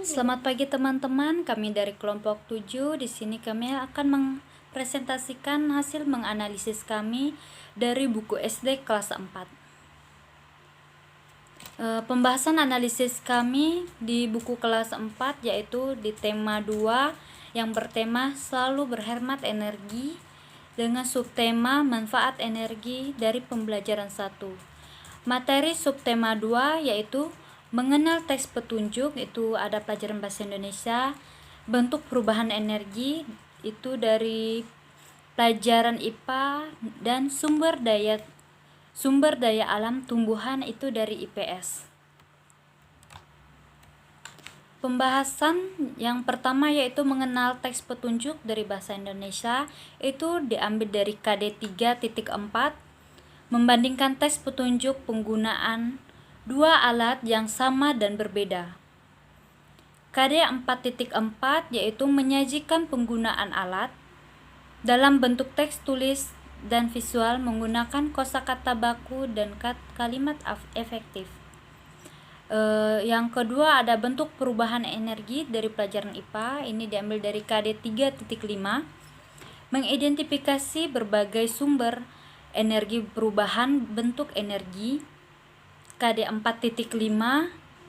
Selamat pagi teman-teman, kami dari kelompok 7. Di sini kami akan mempresentasikan hasil menganalisis kami dari buku SD kelas 4. Pembahasan analisis kami di buku kelas 4 yaitu di tema 2 yang bertema selalu berhemat energi dengan subtema manfaat energi dari pembelajaran 1. Materi subtema 2 yaitu mengenal teks petunjuk, itu ada pelajaran bahasa Indonesia. Bentuk perubahan energi itu dari pelajaran IPA, dan sumber daya alam tumbuhan itu dari IPS. Pembahasan yang pertama yaitu mengenal teks petunjuk dari bahasa Indonesia, itu diambil dari KD 3.4, membandingkan teks petunjuk penggunaan dua alat yang sama dan berbeda. KD 4.4 yaitu menyajikan penggunaan alat dalam bentuk teks tulis dan visual menggunakan kosakata baku dan kalimat efektif. Yang kedua ada bentuk perubahan energi dari pelajaran IPA, ini diambil dari KD 3.5, mengidentifikasi berbagai sumber energi perubahan bentuk energi. KD 4.5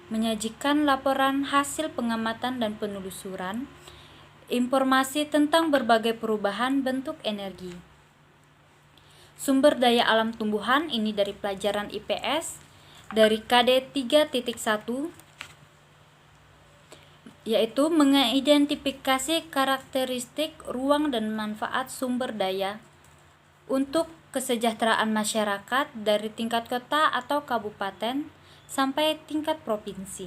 menyajikan laporan hasil pengamatan dan penelusuran informasi tentang berbagai perubahan bentuk energi. Sumber daya alam tumbuhan, ini dari pelajaran IPS dari KD 3.1, yaitu mengidentifikasi karakteristik ruang dan manfaat sumber daya untuk kesejahteraan masyarakat dari tingkat kota atau kabupaten sampai tingkat provinsi.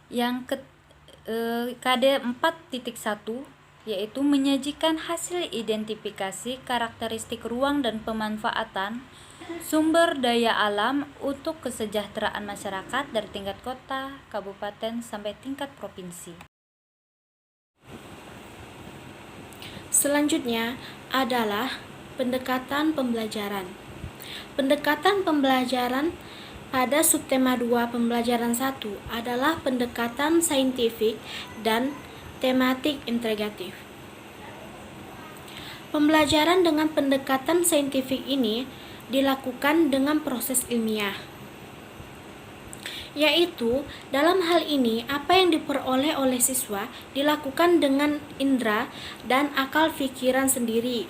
Yang KD 4.1 yaitu menyajikan hasil identifikasi karakteristik ruang dan pemanfaatan sumber daya alam untuk kesejahteraan masyarakat dari tingkat kota, kabupaten sampai tingkat provinsi. Selanjutnya adalah pendekatan pembelajaran. Pendekatan pembelajaran pada subtema 2 pembelajaran 1 adalah pendekatan saintifik dan tematik integratif. Pembelajaran dengan pendekatan saintifik ini dilakukan dengan proses ilmiah, yaitu dalam hal ini apa yang diperoleh oleh siswa dilakukan dengan indera dan akal pikiran sendiri,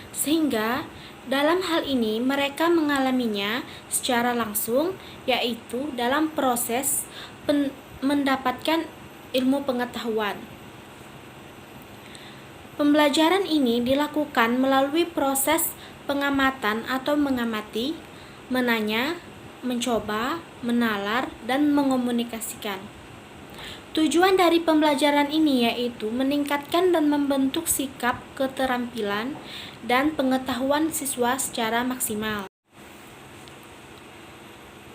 sehingga dalam hal ini mereka mengalaminya secara langsung, yaitu dalam proses mendapatkan ilmu pengetahuan. Pembelajaran ini dilakukan melalui proses pengamatan atau mengamati, menanya, mencoba, menalar, dan mengomunikasikan. Tujuan dari pembelajaran ini yaitu meningkatkan dan membentuk sikap, keterampilan, dan pengetahuan siswa secara maksimal.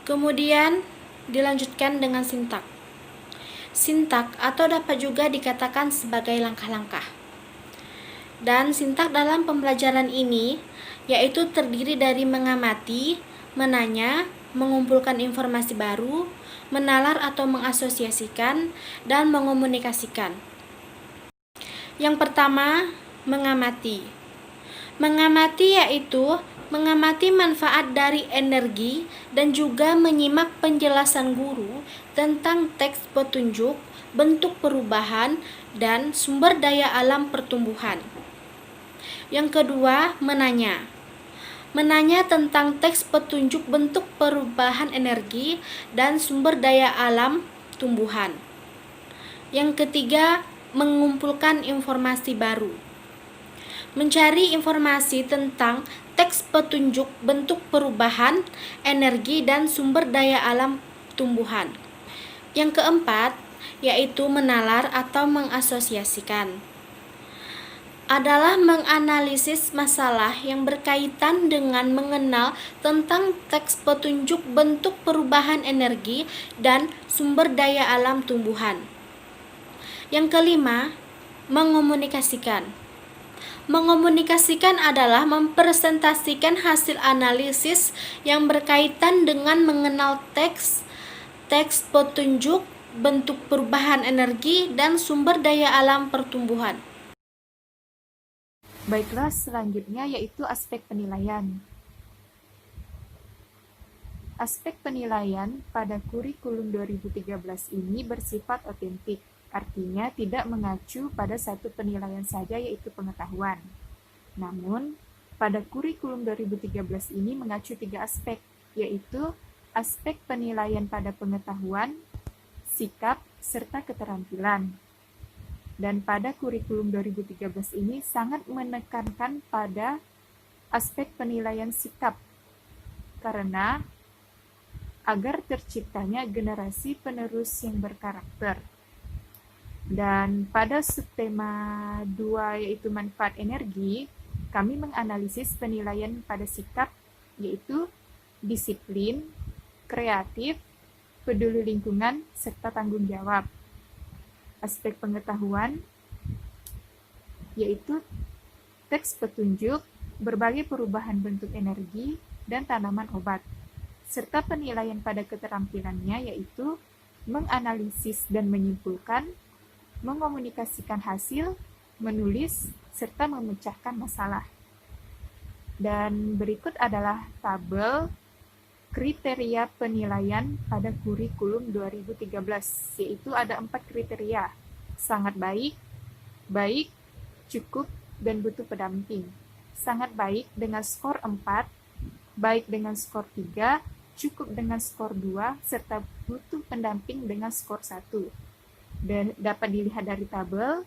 Kemudian dilanjutkan dengan sintak. Sintak atau dapat juga dikatakan sebagai langkah-langkah. Dan sintak dalam pembelajaran ini yaitu terdiri dari mengamati, menanya, mengumpulkan informasi baru, menalar atau mengasosiasikan, dan mengomunikasikan. Yang pertama, mengamati. Mengamati yaitu mengamati manfaat dari energi dan juga menyimak penjelasan guru tentang teks petunjuk, bentuk perubahan, dan sumber daya alam pertumbuhan. Yang kedua, menanya. Menanya tentang teks petunjuk bentuk perubahan energi dan sumber daya alam tumbuhan. Yang ketiga, mengumpulkan informasi baru. Mencari informasi tentang teks petunjuk bentuk perubahan energi dan sumber daya alam tumbuhan. Yang keempat, yaitu menalar atau mengasosiasikan, adalah menganalisis masalah yang berkaitan dengan mengenal tentang teks petunjuk bentuk perubahan energi dan sumber daya alam tumbuhan. Yang kelima, mengomunikasikan. Mengomunikasikan adalah mempresentasikan hasil analisis yang berkaitan dengan mengenal teks teks petunjuk, bentuk perubahan energi, dan sumber daya alam pertumbuhan. Baiklah, selanjutnya yaitu aspek penilaian. Aspek penilaian pada kurikulum 2013 ini bersifat otentik, artinya tidak mengacu pada satu penilaian saja yaitu pengetahuan. Namun, pada kurikulum 2013 ini mengacu 3 aspek, yaitu aspek penilaian pada pengetahuan, sikap, serta keterampilan. Dan pada kurikulum 2013 ini sangat menekankan pada aspek penilaian sikap, karena agar terciptanya generasi penerus yang berkarakter. Dan pada subtema 2 yaitu manfaat energi, kami menganalisis penilaian pada sikap yaitu disiplin, kreatif, peduli lingkungan, serta tanggung jawab. Aspek pengetahuan yaitu teks petunjuk, berbagai perubahan bentuk energi, dan tanaman obat. Serta penilaian pada keterampilannya yaitu menganalisis dan menyimpulkan, mengomunikasikan hasil, menulis, serta memecahkan masalah. Dan berikut adalah tabel kriteria penilaian pada kurikulum 2013, yaitu ada 4 kriteria: sangat baik, baik, cukup, dan butuh pendamping. Sangat baik dengan skor 4, baik dengan skor 3, cukup dengan skor 2, serta butuh pendamping dengan skor 1. Dan dapat dilihat dari tabel,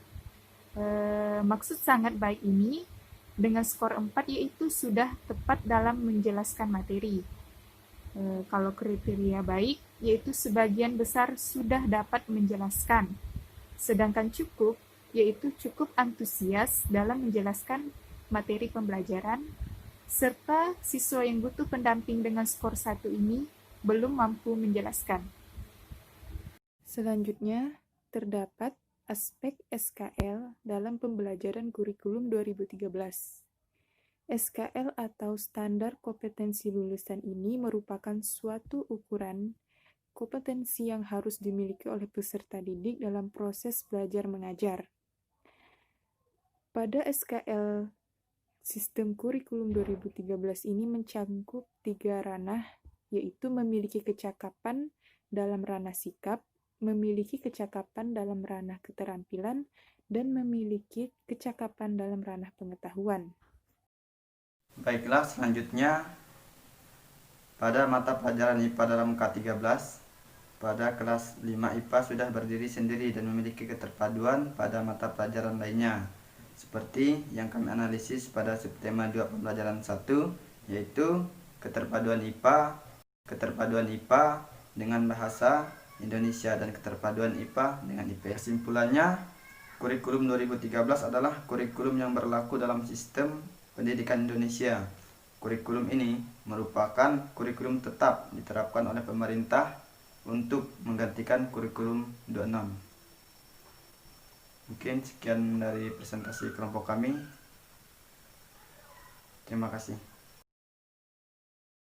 maksud sangat baik ini dengan skor 4 yaitu sudah tepat dalam menjelaskan materi. Kalau kriteria baik, yaitu sebagian besar sudah dapat menjelaskan. Sedangkan cukup, yaitu cukup antusias dalam menjelaskan materi pembelajaran, serta siswa yang butuh pendamping dengan skor 1 ini belum mampu menjelaskan. Selanjutnya, terdapat aspek SKL dalam pembelajaran kurikulum 2013. SKL atau Standar Kompetensi Lulusan ini merupakan suatu ukuran kompetensi yang harus dimiliki oleh peserta didik dalam proses belajar mengajar. Pada SKL Sistem Kurikulum 2013 ini mencangkup 3 ranah, yaitu memiliki kecakapan dalam ranah sikap, memiliki kecakapan dalam ranah keterampilan, dan memiliki kecakapan dalam ranah pengetahuan. Baiklah, selanjutnya pada mata pelajaran IPA dalam K13, pada kelas 5 IPA sudah berdiri sendiri dan memiliki keterpaduan pada mata pelajaran lainnya, seperti yang kami analisis pada subtema 2 pembelajaran 1, yaitu keterpaduan IPA dengan bahasa Indonesia dan keterpaduan IPA dengan IPS. Kesimpulannya, kurikulum 2013 adalah kurikulum yang berlaku dalam sistem pendidikan Indonesia. Kurikulum ini merupakan kurikulum tetap diterapkan oleh pemerintah untuk menggantikan kurikulum 26. Mungkin sekian dari presentasi kelompok kami. Terima kasih.